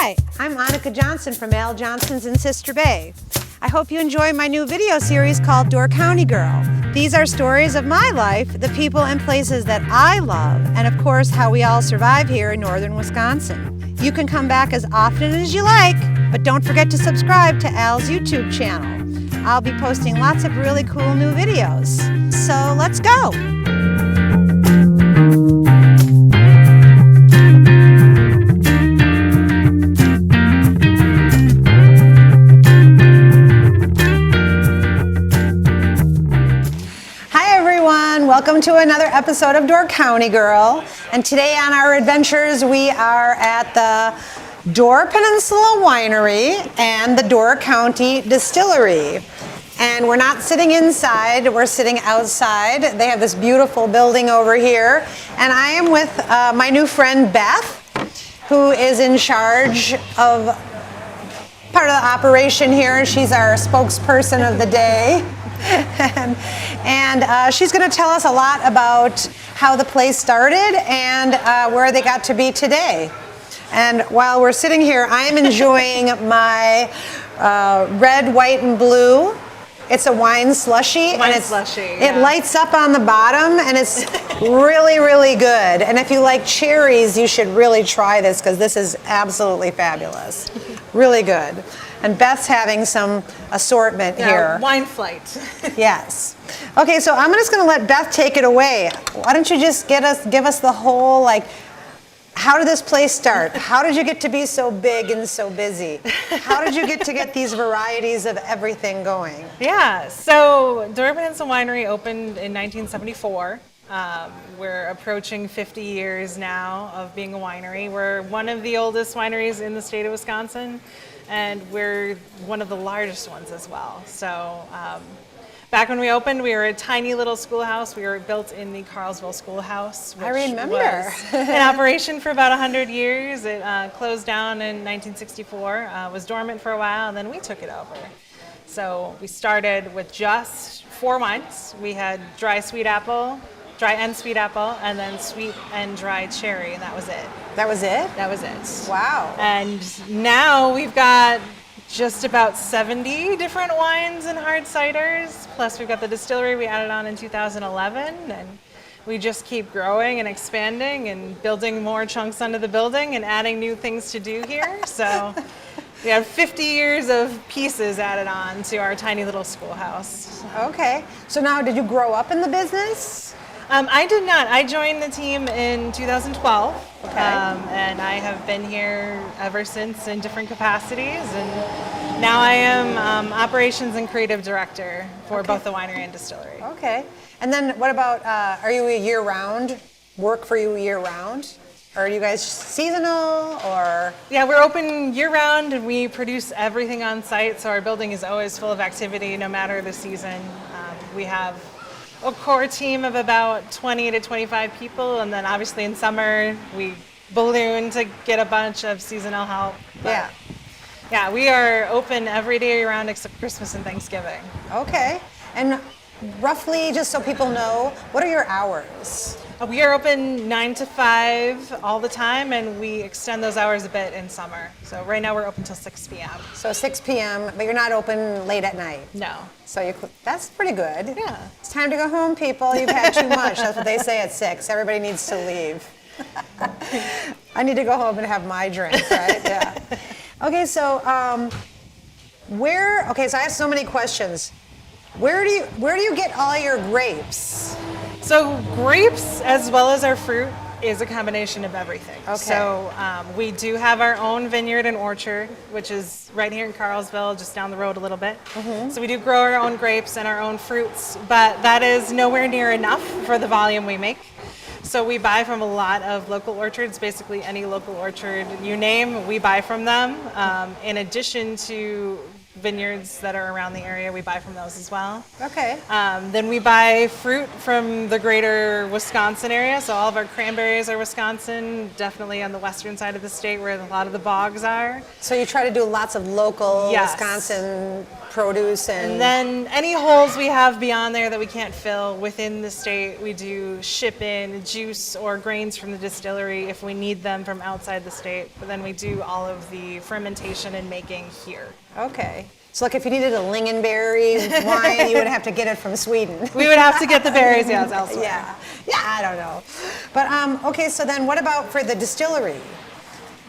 Hi, I'm Annika Johnson from Al Johnson's in Sister Bay. I hope you enjoy my new video series called Door County Girl. These are stories of my life, the people and places that I love, and of course how we all survive here in northern Wisconsin. You can come back as often as you like, but don't forget to subscribe to Al's YouTube channel. I'll be posting lots of really cool new videos. So let's go! Welcome to another episode of Door County Girl. And today on our adventures, we are at the Door Peninsula Winery and the Door County Distillery. And we're not sitting inside, we're sitting outside. They have this beautiful building over here. And I am with my new friend Beth, who is in charge of part of the operation here. She's our spokesperson of the day. and she's going to tell us a lot about how the place started and where they got to be today. And while we're sitting here, I'm enjoying my red, white, and blue. It's a wine slushy. It lights up on the bottom, and it's really, really good. And if you like cherries, you should really try this because this is absolutely fabulous. Really good. And Beth's having some assortment here. Wine flight. Yes. Okay, so I'm just going to let Beth take it away. Why don't you just give us the whole, how did this place start? How did you get to be so big and so busy? How did you get these varieties of everything going? Yeah, so Door Peninsula Winery opened in 1974. We're approaching 50 years now of being a winery. We're one of the oldest wineries in the state of Wisconsin, and we're one of the largest ones as well. So back when we opened, we were a tiny little schoolhouse. We were built in the Carlsville schoolhouse, which I remember. was in operation for about 100 years. It closed down in 1964, was dormant for a while, and then we took it over. So we started with just 4 wines. We had dry and sweet apple, and then sweet and dry cherry, and that was it. That was it? That was it. Wow. And now we've got just about 70 different wines and hard ciders, plus we've got the distillery we added on in 2011, and we just keep growing and expanding and building more chunks under the building and adding new things to do here. So we have 50 years of pieces added on to our tiny little schoolhouse. Okay. So now, did you grow up in the business? I did not. I joined the team in 2012, okay. And I have been here ever since in different capacities. And now I am operations and creative director for both the winery and distillery. Okay. And then what about, are you a year-round, work for you year-round? Or are you guys seasonal, or? Yeah, we're open year-round, and we produce everything on site, so our building is always full of activity no matter the season. We have a core team of about 20 to 25 people, and then obviously in summer we balloon to get a bunch of seasonal help. But yeah, we are open every day around except Christmas and Thanksgiving. Okay. And roughly, just so people know, what are your hours? We are open 9 to 5 all the time, and we extend those hours a bit in summer. So right now we're open till 6 p.m. So 6 p.m., but you're not open late at night? No. So that's pretty good. Yeah. It's time to go home, people. You've had too much. That's what they say at 6. Everybody needs to leave. I need to go home and have my drink, right? Yeah. Okay, so so I have so many questions. Where do you get all your grapes? So grapes, as well as our fruit, is a combination of everything. Okay. So we do have our own vineyard and orchard, which is right here in Carlsville, just down the road a little bit. Mm-hmm. So we do grow our own grapes and our own fruits, but that is nowhere near enough for the volume we make. So we buy from a lot of local orchards, basically any local orchard you name, we buy from them. In addition to vineyards that are around the area. We buy from those as well. Okay. Then we buy fruit from the greater Wisconsin area. So all of our cranberries are Wisconsin, definitely on the western side of the state where a lot of the bogs are. So you try to do lots of local Yes. Wisconsin produce And then any holes we have beyond there that we can't fill within the state, we do ship in juice or grains from the distillery if we need them from outside the state. But then we do all of the fermentation and making here. Okay. So like if you needed a lingonberry wine, you would have to get it from Sweden. We would have to get the berries elsewhere. Yeah, I don't know. But okay, so then what about for the distillery?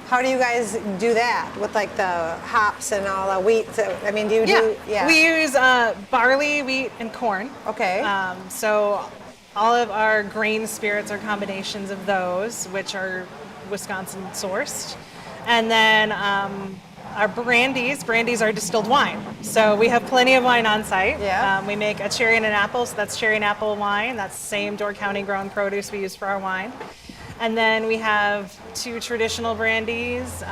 How do you guys do that with like the hops and all the wheat? I mean, do you do? Yeah. We use barley, wheat, and corn. Okay. So all of our grain spirits are combinations of those, which are Wisconsin sourced. And then our brandies are distilled wine. So we have plenty of wine on site. Yeah. We make a cherry and an apple, so that's cherry and apple wine. That's the same Door County grown produce we use for our wine. And then we have 2 traditional brandies,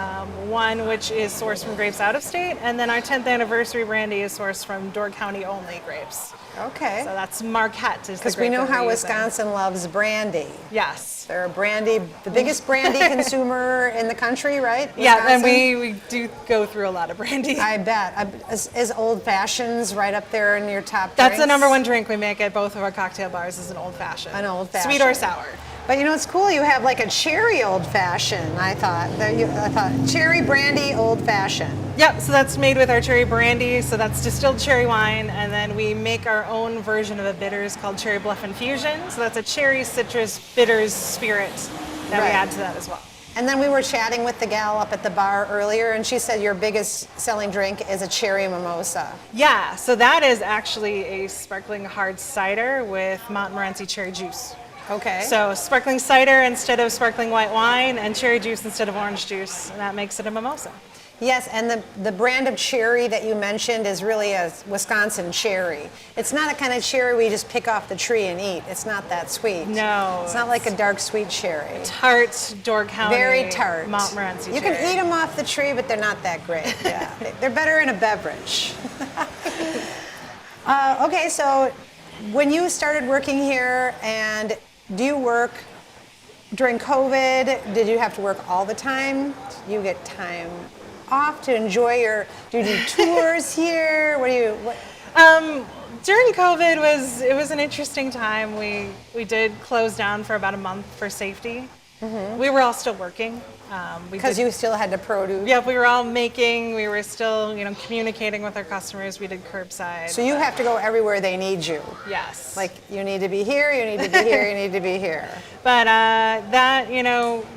one which is sourced from grapes out of state, and then our 10th anniversary brandy is sourced from Door County only grapes. Okay. So that's Marquette is the Because we grape know that we're how using. Wisconsin loves brandy. Yes. They're the biggest brandy consumer in the country, right? Yeah, and Wisconsin? we do go through a lot of brandy. I bet. Is old fashions right up there in your top That's the drinks? #1 drink we make at both of our cocktail bars is an old fashioned. An old fashioned. Sweet or sour. But you know, it's cool. You have like a cherry old fashioned. I thought cherry brandy old fashioned. Yep, so that's made with our cherry brandy. So that's distilled cherry wine, and then we make our own version of a bitters called Cherry Bluff Infusion. So that's a cherry citrus bitters spirit that we Right. add to that as well. And then we were chatting with the gal up at the bar earlier, and she said your biggest selling drink is a cherry mimosa. Yeah, so that is actually a sparkling hard cider with Montmorency cherry juice. Okay. So sparkling cider instead of sparkling white wine, and cherry juice instead of orange juice, and that makes it a mimosa. Yes, and the brand of cherry that you mentioned is really a Wisconsin cherry. It's not a kind of cherry we just pick off the tree and eat. It's not that sweet. No. It's not like a dark sweet cherry. Tart, Door County. Very tart. Montmorency You cherry. can eat them off the tree, but they're not that great. Yeah, they're better in a beverage. Okay, so when you started working here, and do you work during COVID? Did you have to work all the time? Do you get time off to enjoy do you do tours here? During COVID it was an interesting time. We did close down for about a month for safety. Mm-hmm. We were all still working. Because you still had to produce. Yeah, we were all making. We were still, communicating with our customers. We did curbside. So you have to go everywhere they need you. Yes. Like you need to be here. You need to be here. You need to be here. But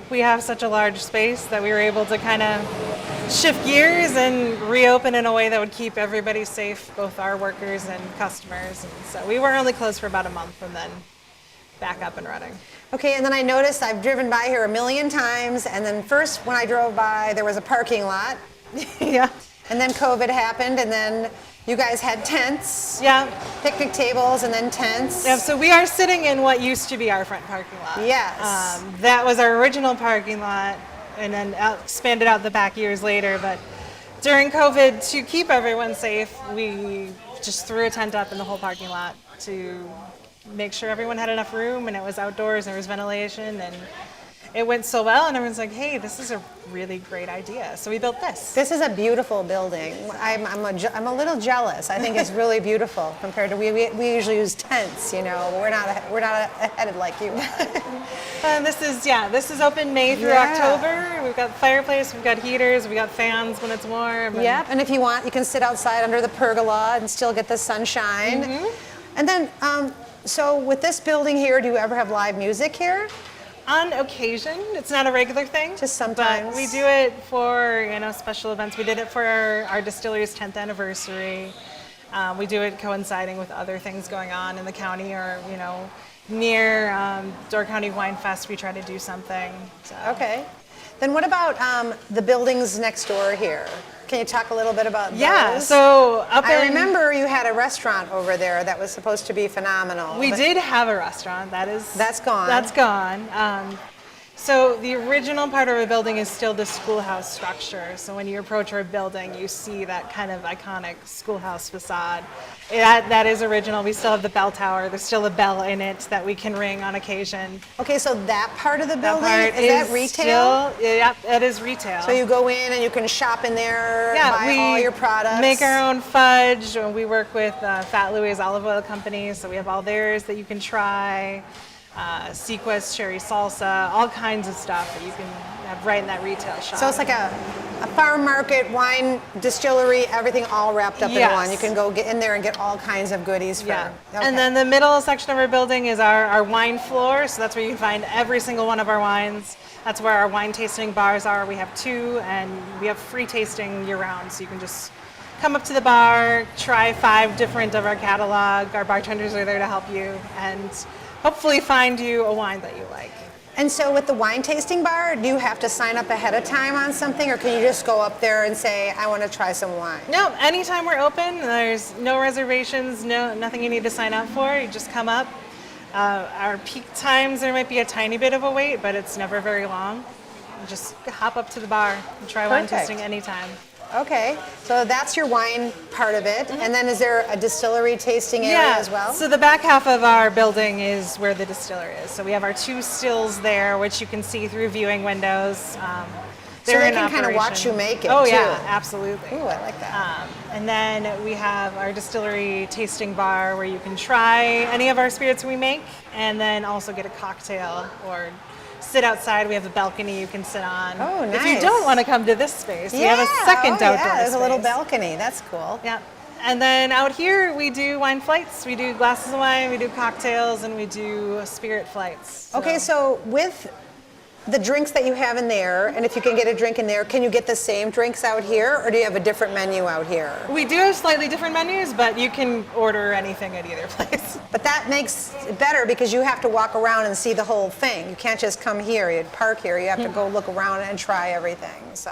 we have such a large space that we were able to kind of shift gears and reopen in a way that would keep everybody safe, both our workers and customers. And so we were only closed for about a month and then back up and running. Okay, and then I noticed I've driven by here a million times, and then first when I drove by, there was a parking lot. Yeah. And then COVID happened, and then you guys had tents. Yeah. Picnic tables, and then tents. Yeah, so we are sitting in what used to be our front parking lot. Yes. That was our original parking lot, and then expanded out the back years later. But during COVID, to keep everyone safe, we just threw a tent up in the whole parking lot to make sure everyone had enough room, and it was outdoors, and there was ventilation, and it went so well, and everyone's like, hey, this is a really great idea. So we built this. This is a beautiful building. I'm a little jealous. I think it's really beautiful compared to we usually use tents. We're not headed like you are. This is open May through October. We've got fireplace, we've got heaters, we've got fans when it's warm. Yep, and if you want, you can sit outside under the pergola and still get the sunshine. Mm-hmm. And then, so with this building here, do you ever have live music here? On occasion. It's not a regular thing. Just sometimes. But we do it for, special events. We did it for our distillery's 10th anniversary. We do it coinciding with other things going on in the county, or, near Door County Wine Fest, we try to do something. So. Okay. Then what about the buildings next door here? Can you talk a little bit about those? Yeah, so I remember you had a restaurant over there that was supposed to be phenomenal. We did have a restaurant. That's gone. That's gone. So the original part of our building is still the schoolhouse structure. So when you approach our building, you see that kind of iconic schoolhouse facade. That is original. We still have the bell tower. There's still a bell in it that we can ring on occasion. Okay, so that part of the building, That part is that retail? Yeah, that is retail. So you go in and you can shop in there, buy all your products. Make our own fudge. We work with Fat Louie's olive oil company, so we have all theirs that you can try. Sequest, cherry salsa, all kinds of stuff that you can have right in that retail shop. So it's like a farm market, wine, distillery, everything all wrapped up in one. You can go get in there and get all kinds of goodies. Okay. And then the middle section of our building is our wine floor, so that's where you can find every single one of our wines. That's where our wine tasting bars are. We have 2, and we have free tasting year-round, so you can just come up to the bar, try 5 different of our catalog. Our bartenders are there to help you, and hopefully find you a wine that you like. And so with the wine tasting bar, do you have to sign up ahead of time on something, or can you just go up there and say, I want to try some wine? No, anytime we're open, there's no reservations, nothing you need to sign up for. You just come up. Our peak times, there might be a tiny bit of a wait, but it's never very long. You just hop up to the bar and try wine tasting anytime. Okay, so that's your wine part of it. And then is there a distillery tasting area as well? So the back half of our building is where the distillery is. So we have our 2 stills there, which you can see through viewing windows. So they can kind of watch you make it, too. yeah, absolutely. Ooh, I like that. And then we have our distillery tasting bar where you can try any of our spirits we make, and then also get a cocktail or sit outside. We have a balcony you can sit on. Oh, nice. If you don't want to come to this space, we have a second outdoor space. There's a little balcony. That's cool. Yeah. And then out here, we do wine flights. We do glasses of wine, we do cocktails, and we do spirit flights. Okay, so with the drinks that you have in there, and if you can get a drink in there, can you get the same drinks out here, or do you have a different menu out here? We do have slightly different menus, but you can order anything at either place. But that makes it better because you have to walk around and see the whole thing. You can't just come here, you park here, you have to go look around and try everything. So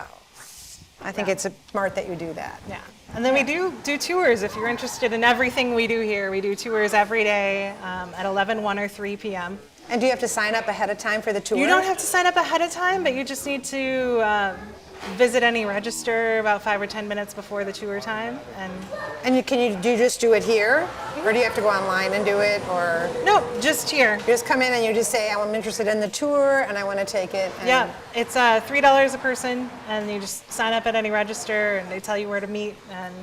I think it's smart that you do that. Yeah. And then we do tours if you're interested in everything we do here. We do tours every day at 11, 1, or 3 p.m. And do you have to sign up ahead of time for the tour? You don't have to sign up ahead of time, but you just need to visit any register about 5 or 10 minutes before the tour time. And do you just do it here? Or do you have to go online and do it? Or no, just here. You just come in and you just say, I'm interested in the tour and I want to take it. Yeah, it's $3 a person, and you just sign up at any register and they tell you where to meet. And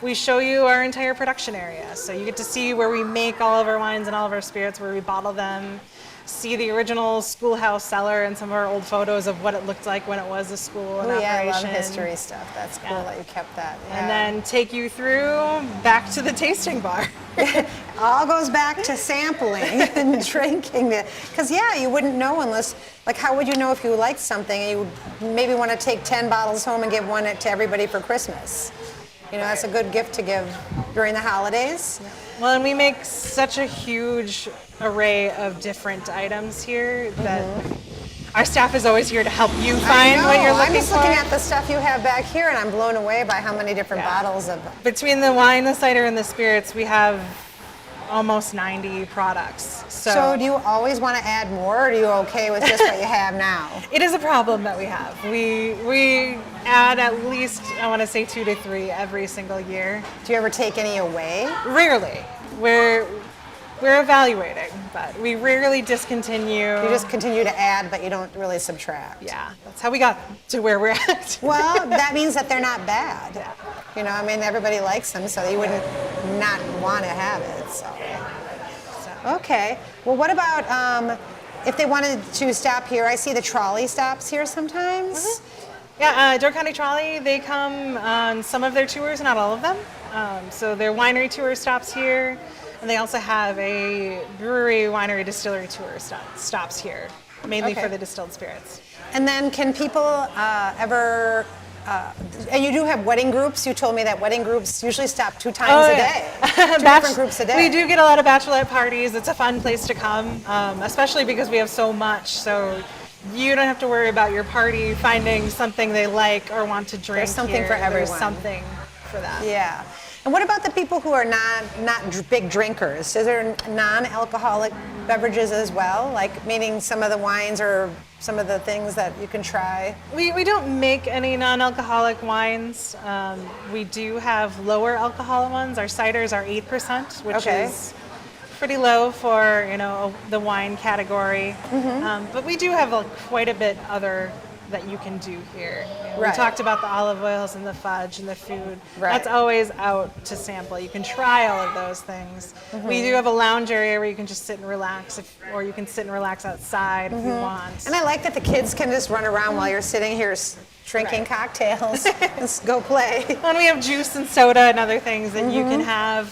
we show you our entire production area. So you get to see where we make all of our wines and all of our spirits, where we bottle them. See the original schoolhouse cellar and some of our old photos of what it looked like when it was a school in operation. Yeah, I love history stuff. That's cool that you kept that. Yeah. And then take you through back to the tasting bar. All goes back to sampling and drinking it. Because, you wouldn't know unless, how would you know if you liked something and you would maybe want to take 10 bottles home and give one to everybody for Christmas? That's a good gift to give during the holidays. Well, and we make such a huge array of different items here that our staff is always here to help you find what you're looking for. I'm just looking at the stuff you have back here, and I'm blown away by how many different bottles of them. Between the wine, the cider, and the spirits, we have almost 90 products. So do you always want to add more, or are you okay with just what you have now? It is a problem that we have. We add at least, I want to say 2 to 3 every single year. Do you ever take any away? Rarely. We're evaluating, but we rarely discontinue. You just continue to add, but you don't really subtract. Yeah, that's how we got to where we're at. Well, that means that they're not bad. Yeah. Everybody likes them, so you wouldn't not want to have it. So. Okay. Well, what about if they wanted to stop here? I see the trolley stops here sometimes. Yeah, Door County Trolley, they come on some of their tours, not all of them. So their winery tour stops here, and they also have a brewery, winery, distillery tour stops here, mainly for the distilled spirits. And then can people ever, and you do have wedding groups. You told me that wedding groups usually stop 2 times a day. 2 different groups a day. We do get a lot of bachelorette parties. It's a fun place to come, especially because we have so much. So you don't have to worry about your party finding something they like or want to drink. There's something for everyone. There's something for that. Yeah. And what about the people who are not big drinkers? Is there non-alcoholic beverages as well? Like meaning some of the wines or some of the things that you can try? We don't make any non-alcoholic wines. We do have lower alcohol ones. Our ciders are 8%, which is pretty low for the wine category. But we do have quite a bit other that you can do here. We talked about the olive oils and the fudge and the food. That's always out to sample. You can try all of those things. We do have a lounge area where you can just sit and relax, or you can sit and relax outside if you want. And I like that the kids can just run around while you're sitting here drinking cocktails and go play. And we have juice and soda and other things that you can have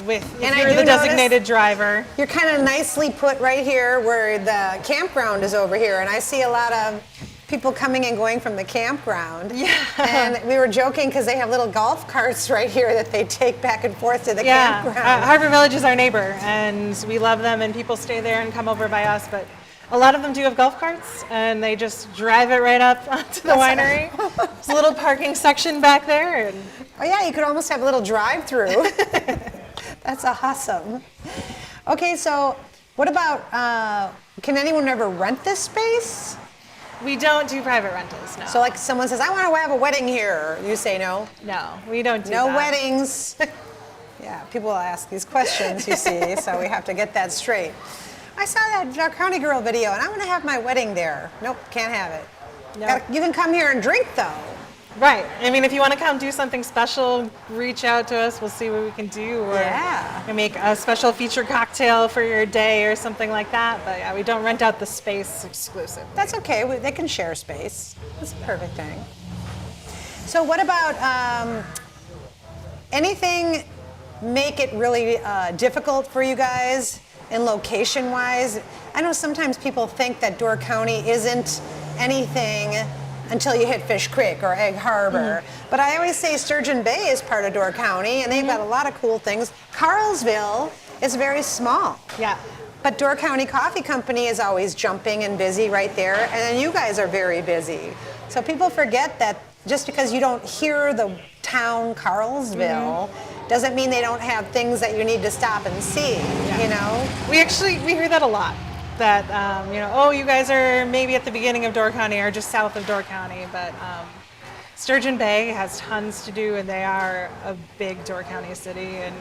if you're the designated driver. You're kind of nicely put right here where the campground is over here, and I see a lot of people coming and going from the campground. Yeah. And we were joking because they have little golf carts right here that they take back and forth to the campground. Harbor Village is our neighbor, and we love them, and people stay there and come over by us, but a lot of them do have golf carts, and they just drive it right up onto the winery. There's a little parking section back there. Oh yeah, you could almost have a little drive-through. That's awesome. Okay, so what about, can anyone ever rent this space? We don't do private rentals, no. So like someone says, I want to have a wedding here. You say no? No, we don't do that. No weddings. Yeah, people will ask these questions, you see, so we have to get that straight. I saw that County Girl video, and I want to have my wedding there. Nope, can't have it. Nope. You can come here and drink, though. Right. I mean, if you want to come do something special, reach out to us. We'll see what we can do. Or make a special feature cocktail for your day or something like that. But yeah, we don't rent out the space exclusively. That's okay. They can share space. That's a perfect thing. So what about anything make it really difficult for you guys in location-wise? I know sometimes people think that Door County isn't anything until you hit Fish Creek or Egg Harbor. But I always say Sturgeon Bay is part of Door County, and they've got a lot of cool things. Carlsville is very small. Yeah. But Door County Coffee Company is always jumping and busy right there, and then you guys are very busy. So people forget that just because you don't hear the town Carlsville doesn't mean they don't have things that you need to stop and see, you know? We hear that a lot. That, oh, you guys are maybe at the beginning of Door County or just south of Door County, but Sturgeon Bay has tons to do, and they are a big Door County city, and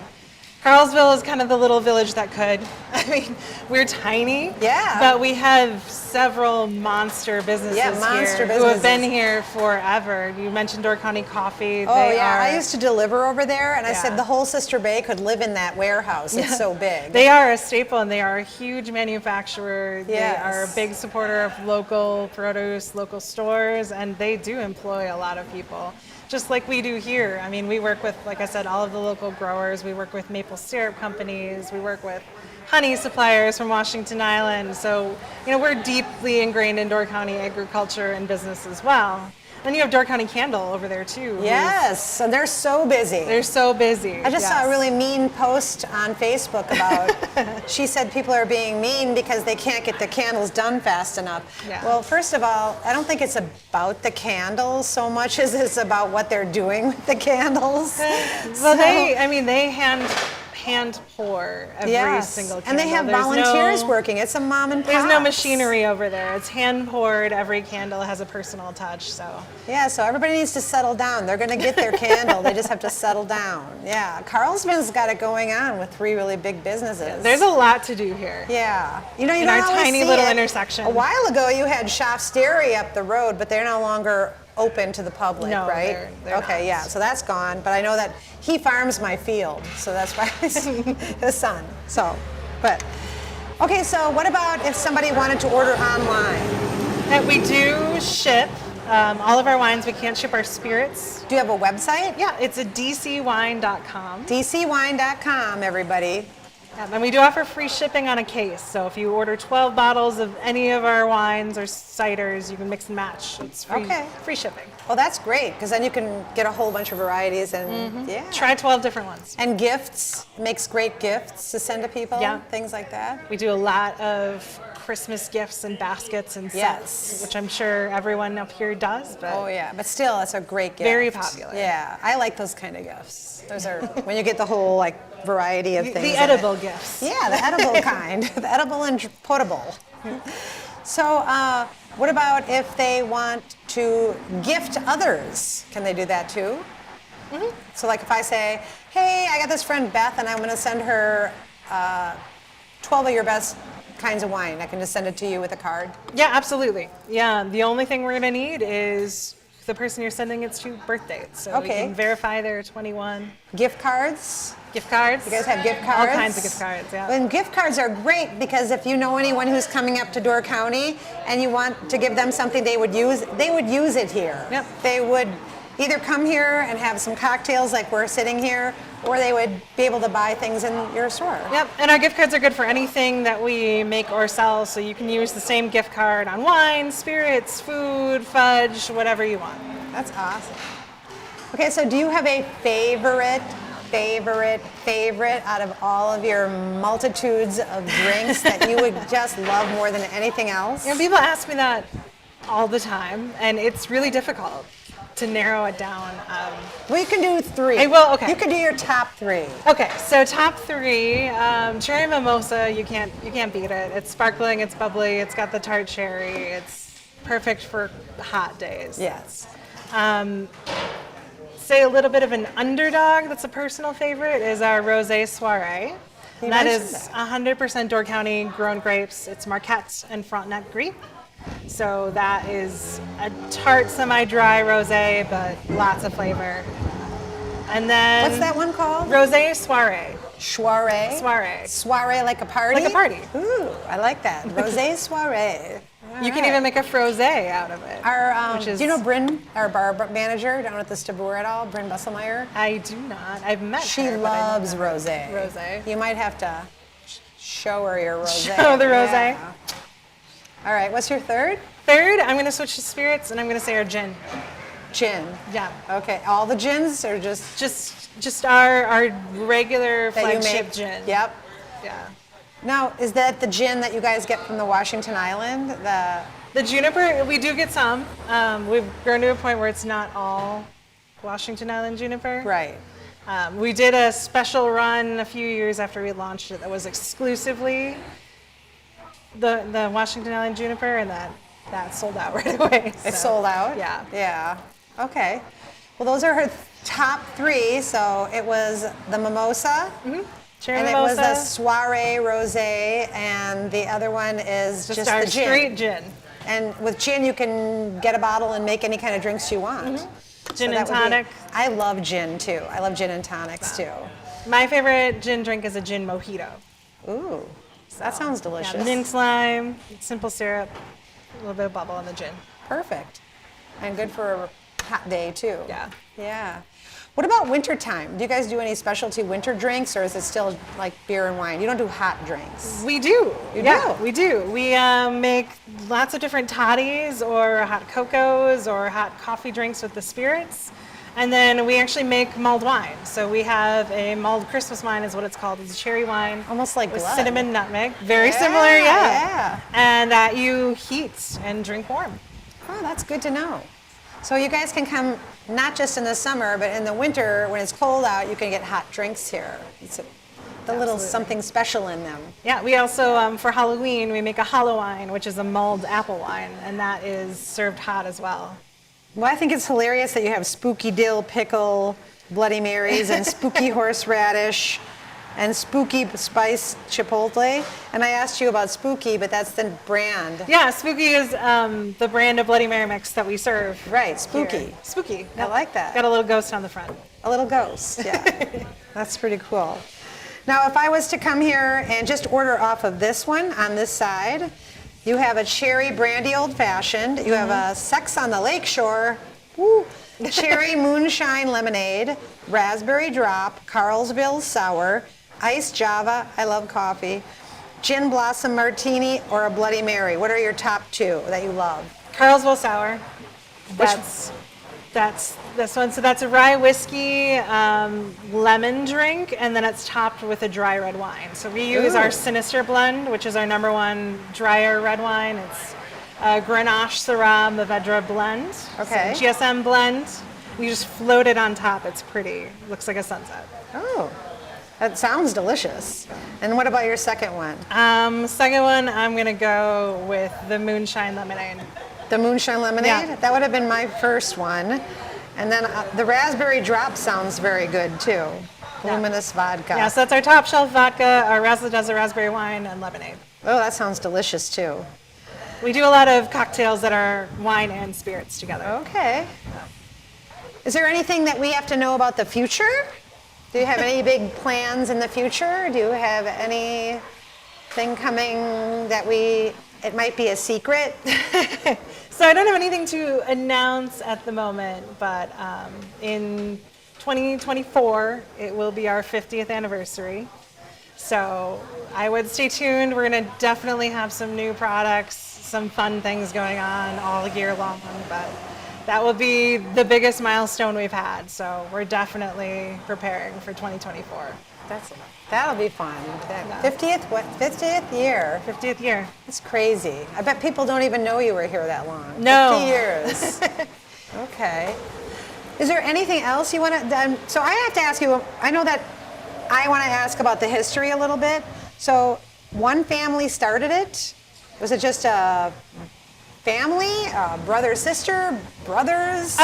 Carlsville is kind of the little village that could. I mean, we're tiny, but we have several monster businesses who have been here forever. You mentioned Door County Coffee. I used to deliver over there, and I said the whole Sister Bay could live in that warehouse. It's so big. They are a staple, and they are a huge manufacturer. They are a big supporter of local produce, local stores, and they do employ a lot of people. Just like we do here. I mean, we work with, like I said, all of the local growers. We work with maple syrup companies. We work with honey suppliers from Washington Island. So, we're deeply ingrained in Door County agriculture and business as well. Then you have Door County Candle over there too. Yes, and they're so busy. They're so busy. I just saw a really mean post on Facebook about, she said people are being mean because they can't get the candles done fast enough. Yeah. Well, first of all, I don't think it's about the candles so much as it's about what they're doing with the candles. Well, they hand pour every single candle. And they have volunteers working. It's a mom and pop. There's no machinery over there. It's hand poured. Every candle has a personal touch. So so everybody needs to settle down. They're going to get their candle. They just have to settle down. Yeah, Carlsville's got it going on with 3 really big businesses. Yeah, there's a lot to do here. Yeah, in our tiny little intersection. A while ago, you had Schaff's Dairy up the road, but they're no longer open to the public, right? They're okay, not. So that's gone. But I know that he farms my field, so that's why his son. So, but okay. So what about if somebody wanted to order online? We do ship all of our wines. We can't ship our spirits. Do you have a website? Yeah, it's a dcwine.com. dcwine.com, everybody. And we do offer free shipping on a case. So if you order 12 bottles of any of our wines or ciders, you can mix and match. It's free shipping. Well, that's great, because then you can get a whole bunch of varieties and try 12 different ones. And gifts, makes great gifts to send to people, things like that. We do a lot of Christmas gifts and baskets and Yes. sets, which I'm sure everyone up here does. But Oh yeah, but still, it's a great gift. Very popular. Yeah, I like those kind of gifts. Those are when you get the whole like variety of things. the in edible it. gifts. Yeah, the edible kind, the edible and potable. So, what about if they want to gift others? Can they do that too? Mm-hmm. So, like if I say, "Hey, I got this friend Beth, and I'm going to send her 12 of your best kinds of wine," I can just send it to you with a card. Yeah, absolutely. Yeah, the only thing we're going to need is the person you're sending it to birth date. So we Okay. can verify they're 21. Gift cards. Gift cards. You guys have gift cards? All kinds of gift cards, yeah. And gift cards are great because if you know anyone who's coming up to Door County and you want to give them something they would use it here. Yep. They would either come here and have some cocktails like we're sitting here, or they would be able to buy things in your store. Yep, and our gift cards are good for anything that we make or sell, so you can use the same gift card on wine, spirits, food, fudge, whatever you want. That's awesome. Okay, so do you have a favorite out of all of your multitudes of drinks that you would just love more than anything else? You know, people ask me that all the time, and it's really difficult to narrow it down. Well, you can do 3. I will, okay. You can do your top 3. Okay, so top 3, cherry mimosa, you can't beat it. It's sparkling, it's bubbly, it's got the tart cherry, it's perfect for hot days. Yes. Say a little bit of an underdog that's a personal favorite is our Rosé Soirée. You That mentioned is 100% Door County grown grapes. It's Marquette and Frontenac Gris. So that is a tart, semi-dry rosé, but lots of flavor. And then What's that one called? Rosé Soirée. Soirée. Soirée. Soirée like a party? Like a party. Ooh, I like that. Rosé soirée. You can even make a frosé out of it. which is, Do you know Bryn, our bar manager down at the Stabur at all? Bryn Busselmeyer? I do not. I've met She her. but I don't loves know. rosé. Rosé. You might have to show her your rosé. Show the rosé. Yeah. All right, what's your third? Third, I'm going to switch to spirits, and I'm going to say our gin. Gin. Yeah. Okay, all the gins or just Just our regular that you flagship make? gin. Yep. Yeah. Now, is that the gin that you guys get from the Washington Island? The juniper, we do get some. We've grown to a point where it's not all Washington Island juniper. Right. We did a special run a few years after we launched it that was exclusively the Washington Island juniper, and that sold out right away. It sold out? Yeah. Yeah. Okay. Well, those are her top 3. So it was the mimosa, Cherry and mimosa, it was the soiree rosé, and the other one is just our the gin. straight gin. And with gin, you can get a bottle and make any kind of drinks you want. Gin So and that would be- tonic. I love gin too. I love gin and tonics too. My favorite gin drink is a gin mojito. Ooh, that sounds delicious. Yeah, mint lime, simple syrup, a little bit of bubble in the gin. Perfect. And good for a hot day too. Yeah. Yeah. What about winter time? Do you guys do any specialty winter drinks, or is it still like beer and wine? You don't do hot drinks. We do. You Yeah, do? we do. We make lots of different toddies or hot cocos or hot coffee drinks with the spirits. And then we actually make mulled wine. So we have a mulled Christmas wine is what it's called. It's a cherry wine. Almost like with blood. cinnamon, nutmeg. Very Yeah, similar, yeah. yeah. And that you heat and drink warm. Oh, that's good to know. So you guys can come not just in the summer, but in the winter when it's cold out, you can get hot drinks here. It's the little something special in them. Yeah, we also, for Halloween, we make a hollow wine, which is a mulled apple wine, and that is served hot as well. Well, I think it's hilarious that you have spooky dill pickle Bloody Marys and spooky horseradish and spooky spice chipotle. And I asked you about spooky, but that's the brand. Yeah, Spooky is the brand of Bloody Mary mix that we serve. Right, spooky. here. Spooky. I like that. Got a little ghost on the front. A little ghost, yeah. That's pretty cool. Now, if I was to come here and just order off of this one on this side, you have a cherry brandy old fashioned. You have a Sex on the Lakeshore, woo, cherry moonshine lemonade, raspberry drop, Carlsville sour, iced Java, I love coffee, gin blossom martini, or a Bloody Mary. What are your top 2 that you love? Carlsville sour. That's That's this one. So that's a rye whiskey lemon drink, and then it's topped with a dry red wine. So we use our Sinister blend, which is our #1 drier red wine. It's a Grenache Syrah Mourvedre blend. Okay. So GSM blend. You just float it on top. It's pretty. Looks like a sunset. Oh, that sounds delicious. And what about your second one? Second one, I'm gonna go with the Moonshine Lemonade. The Moonshine Lemonade? Yeah. That would have been my first one. And then the Raspberry Drop sounds very good too. Luminous vodka. Yeah, so that's our top shelf vodka, our Razzle Dazzle raspberry wine, and lemonade. Oh, that sounds delicious too. We do a lot of cocktails that are wine and spirits together. Okay. Is there anything that we have to know about the future? Do you have any big plans in the future? Do you have anything coming that it might be a secret? So I don't have anything to announce at the moment, but in 2024, it will be our 50th anniversary. So I would stay tuned. We're going to definitely have some new products, some fun things going on all year long, but that will be the biggest milestone we've had. So we're definitely preparing for 2024. That'll be fun. 50th year. 50th year. That's crazy. I bet people don't even know you were here that long. No. 50 years. Okay. Is there anything else you want to? So I have to ask you. I know that I want to ask about the history a little bit. So one family started it. Was it just a family, brother, sister, brothers?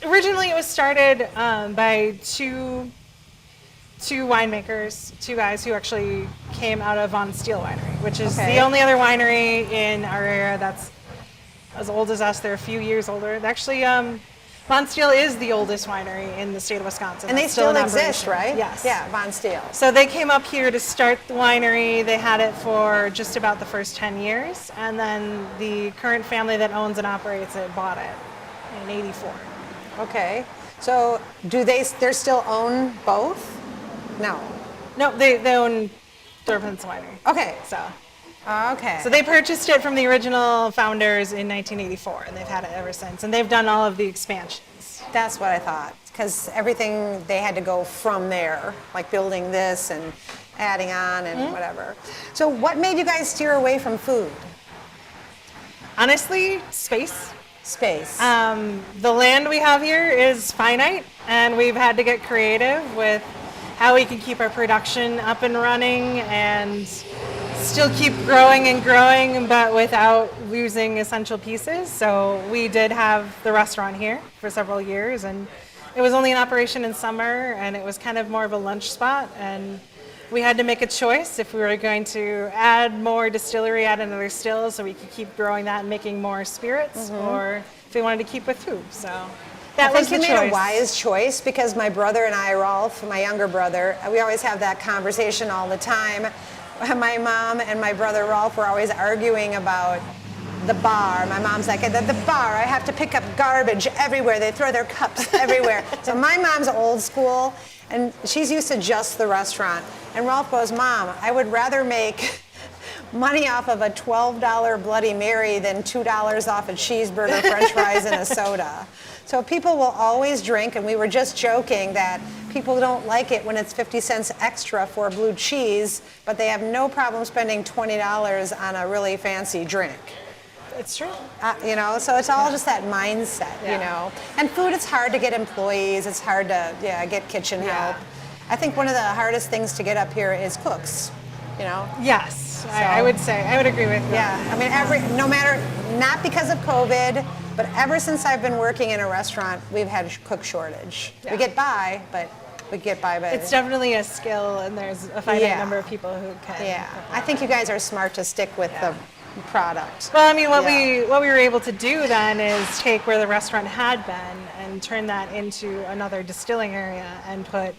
Originally, it was started by two winemakers, two guys who actually came out of Von Steel Winery, which is the only other winery in our area that's as old as us. They're a few years older. Actually, Von Steel is the oldest winery in the state of Wisconsin. And they It's still in exist, operation. right? Yes. Yeah, Von Steel. So they came up here to start the winery. They had it for just about the first 10 years. And then the current family that owns and operates it bought it in '84. Okay. So do they still own both? No. No, they own Peninsula Winery. Okay. Okay. So they purchased it from the original founders in 1984, and they've had it ever since. And they've done all of the expansions. That's what I thought, because everything they had to go from there, like building this and adding on and whatever. So what made you guys steer away from food? Honestly, space. Space. The land we have here is finite, and we've had to get creative with how we can keep our production up and running and still keep growing and growing, but without losing essential pieces. So we did have the restaurant here for several years, and it was only in operation in summer, and it was kind of more of a lunch spot. And we had to make a choice if we were going to add more distillery, add another still, so we could keep growing that and making more spirits, or if we wanted to keep with food. So that was the choice. I think you made a wise choice, because my brother and I, Rolf, my younger brother, we always have that conversation all the time. My mom and my brother Rolf were always arguing about the bar. My mom's like, at the bar, I have to pick up garbage everywhere. They throw their cups everywhere. So my mom's old school, and she's used to just the restaurant. And Rolf goes, Mom, I would rather make money off of a $12 Bloody Mary than $2 off a cheeseburger, french fries, and a soda. So people will always drink, and we were just joking that people don't like it when it's 50 cents extra for blue cheese, but they have no problem spending $20 on a really fancy drink. It's true. So it's all just that mindset, And food, it's hard to get employees. It's hard to, get kitchen help. I think one of the hardest things to get up here is cooks, Yes, So- I would say, I would agree with that. Yeah, I mean, no matter, not because of COVID, but ever since I've been working in a restaurant, we've had a cook shortage. Yeah. We get by, but It's definitely a skill, and there's a finite Yeah. number of people who can. Yeah, I think you guys are smart to stick with the product. Well, I mean, what we were able to do then is take where the restaurant had been and turn that into another distilling area and put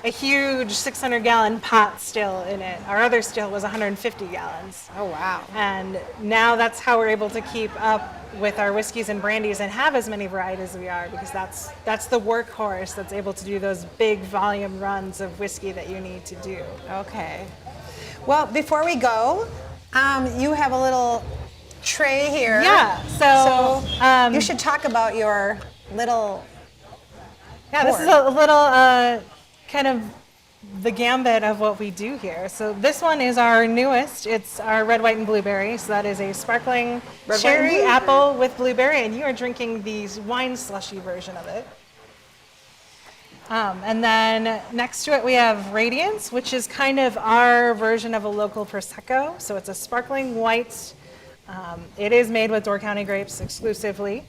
a huge 600-gallon pot still in it. Our other still was 150 gallons. Oh, wow. And now that's how we're able to keep up with our whiskeys and brandies and have as many varieties as we are, because that's the workhorse that's able to do those big volume runs of whiskey that you need to do. Okay. Well, before we go, you have a little tray here. Yeah. So you should talk about your little Yeah, this is a little kind of the gambit of what we do here. So this one is our newest. It's our red, white, and blueberry. So that is a sparkling Red, white, and cherry blueberry. apple with blueberry, and you are drinking the wine slushy version of it. And then next to it we have Radiance, which is kind of our version of a local Prosecco. So it's a sparkling white. It is made with Door County grapes exclusively.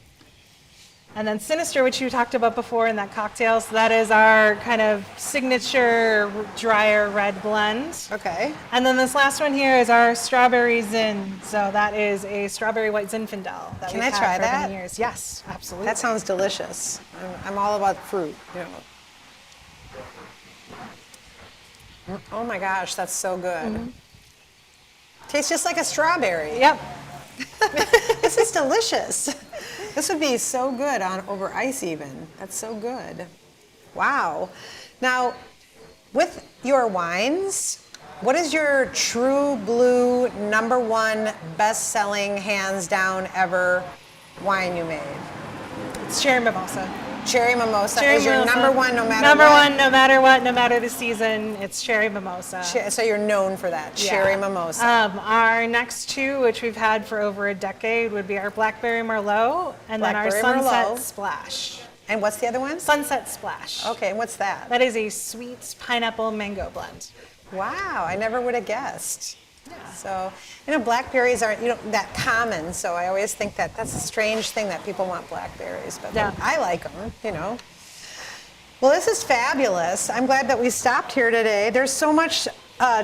And then Sinister, which you talked about before in that cocktail, so that is our kind of signature drier red blend. Okay. And then this last one here is our strawberry Zin. So that is a strawberry white Zinfandel that Can we've I had try for that? many years. Yes, absolutely. That sounds delicious. I'm all about fruit. You know. Oh my gosh, that's so good. Tastes just like a strawberry. Yep. This is delicious. This would be so good on over ice even. That's so good. Wow. Now, with your wines, what is your true blue #1 best-selling, hands down ever wine you made? It's cherry mimosa. Cherry Mimosa Cherry is your mimosa. #1 no matter Number what? one, no matter what, no matter the season, it's cherry mimosa. So you're known for that, Yeah. Cherry Mimosa. Our next two, which we've had for over a decade, would be our Blackberry Merlot and then our Blackberry Sunset Merlot. Splash. And what's the other one? Sunset Splash. Okay, and what's that? That is a sweet pineapple mango blend. Wow, I never would have guessed. So, blackberries aren't that common, so I always think that that's a strange thing that people want blackberries, but Yeah. I like them. Well, this is fabulous. I'm glad that we stopped here today. There's so much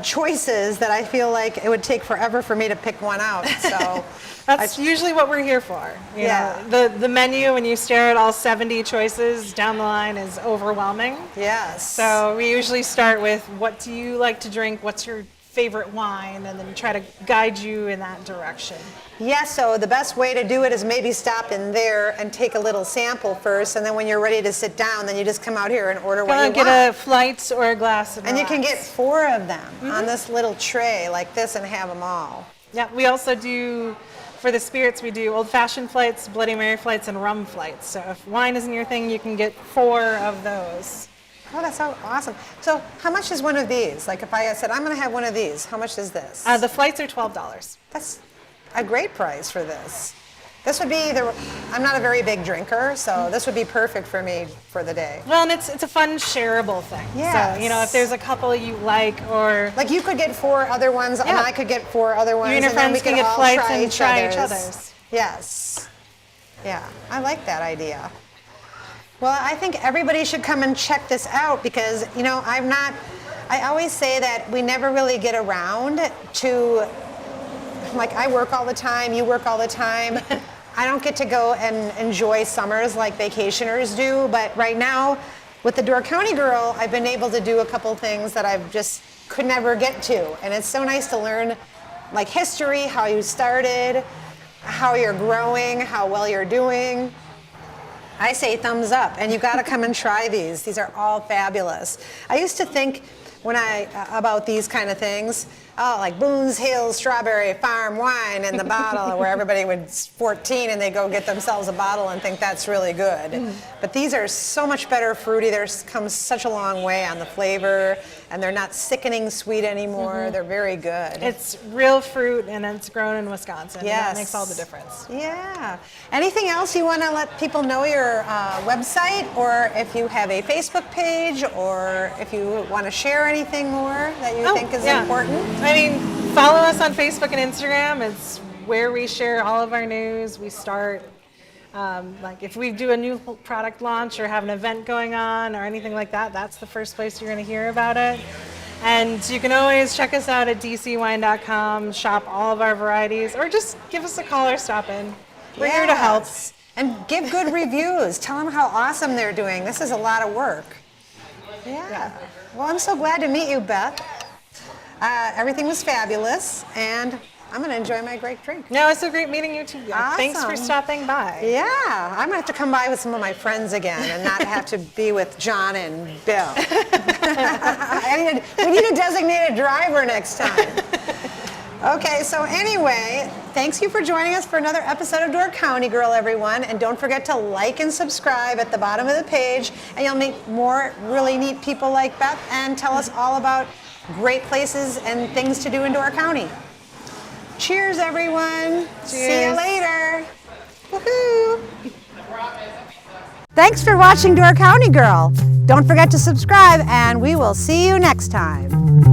choices that I feel like it would take forever for me to pick one out. So That's usually what we're here for. You Yeah. know, the menu, when you stare at all 70 choices down the line, is overwhelming. yes. So we usually start with, what do you like to drink? What's your favorite wine? And then try to guide you in that direction. Yeah, so the best way to do it is maybe stop in there and take a little sample first, and then when you're ready to sit down, then you just come out here and order what you Get want. a flight or a glass and And you can get relax. 4 of them on this little tray like this and have them all. Yeah, we also do, for the spirits, we do old-fashioned flights, Bloody Mary flights, and rum flights. So if wine isn't your thing, you can get 4 of those. Oh, that's so awesome. So how much is one of these? Like if I said, I'm going to have one of these, how much is this? The flights are $12. That's a great price for this. This would be I'm not a very big drinker, so this would be perfect for me for the day. Well, and it's a fun shareable thing. Yes. So, if there's a couple you like, or Like you could get 4 other ones, and Yeah. I could get 4 other ones, you and your and then we friends can could get all flights try and try each other's. Yes. Yeah, I like that idea. Well, I think everybody should come and check this out because, I always say that we never really get around to, like I work all the time, you work all the time. I don't get to go and enjoy summers like vacationers do, but right now with the Door County Girl, I've been able to do a couple things that I've just could never get to. And it's so nice to learn like history, how you started, how you're growing, how well you're doing. I say thumbs up, and you got to come and try these. These are all fabulous. I used to think about these kind of things, like Boone's Hill Strawberry Farm Wine in the bottle, where everybody was 14 and they go get themselves a bottle and think that's really good. But these are so much better fruity. They've come such a long way on the flavor, and they're not sickening sweet anymore. They're very good. it's real fruit and it's grown in Wisconsin. Yes. And that makes all the difference. Yeah. Anything else you want to let people know, your website, or if you have a Facebook page, or if you want to share anything more that you think is important? I mean, follow us on Facebook and Instagram. It's where we share all of our news. We start, like if we do a new product launch or have an event going on or anything like that, that's the first place you're going to hear about it. And you can always check us out at dcwine.com, shop all of our varieties, or just give us a call or stop in. We're here to help. Yes. And give good reviews. Tell them how awesome they're doing. This is a lot of work. Yeah. Well, I'm so glad to meet you, Beth. Everything was fabulous, and I'm going to enjoy my great drink. No, it's so great meeting you too. Thanks for Awesome. stopping by. Yeah, I'm going to have to come by with some of my friends again and not have to be with John and Bill. We need a designated driver next time. Okay, so anyway, thanks you for joining us for another episode of Door County Girl, everyone. And don't forget to like and subscribe at the bottom of the page, and you'll meet more really neat people like Beth and tell us all about great places and things to do in Door County. Cheers, everyone. Cheers. See you later. Woohoo! Thanks for watching Door County Girl. Don't forget to subscribe, and we will see you next time.